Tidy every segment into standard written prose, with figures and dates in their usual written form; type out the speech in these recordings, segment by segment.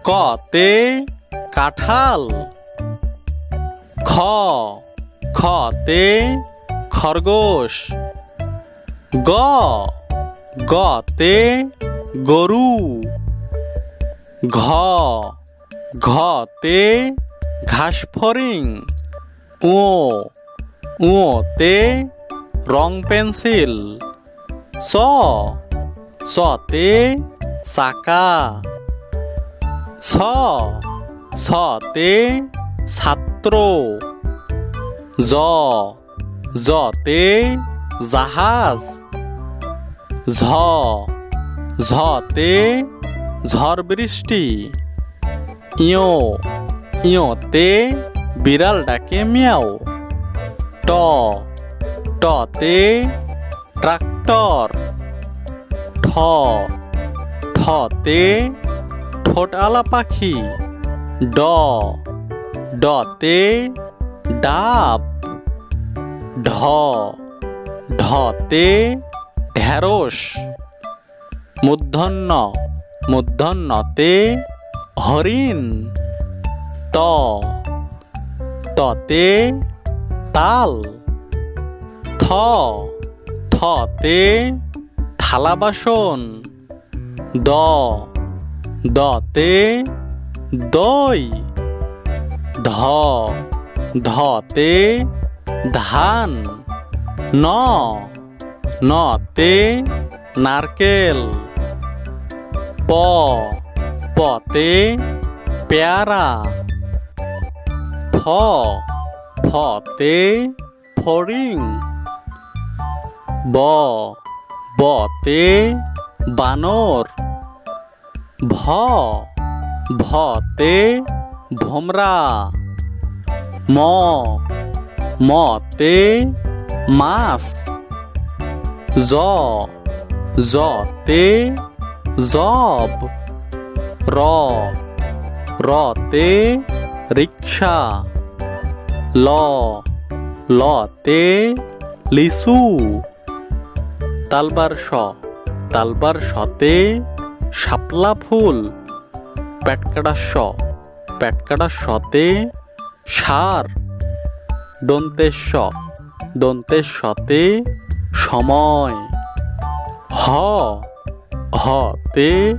কতে কাঁঠাল। খতে খরগোশ। গতে গরু। ঘতে ঘাসফড়িং। তে রং পেন্সিল। সতে চাকা। সতে ছাত্র। জতে জাহাজ। ঝতে ঝড় বৃষ্টি। ইয়োতে বিড়াল ডাকে মিয়াও। টতে ট্রাক্টর। ঠতে ঠোঁটআলা পাখি। ডতে ডাব। ঢতে ঢেঁড়স। মূর্ধন্যতে হরিণ। ততে তাল। থতে থালা বাসন। দতে দই। ধতে ধান। নতে নারকেল। পতে পেয়ারা। ফতে ফড়িং। বতে বানর। ভতে ভোমরা। মতে মাছ। জতে জব। রতে রিক্সা। লতে লিচু। তালবার শতে শাপলা ফুল। পেটকাটা শতে সার। দন্তের শতে সময়। হতে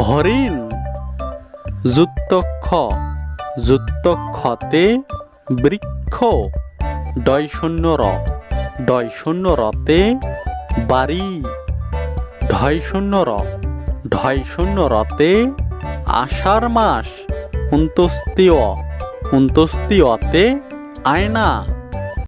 হরিণ। যুক্তক্ষতে বৃক্ষ। ডয়শূন্যরতে বাড়ি। ঢয়শূন্যরতে আষাঢ় মাস। উন্তস্তীয়তে আয়না।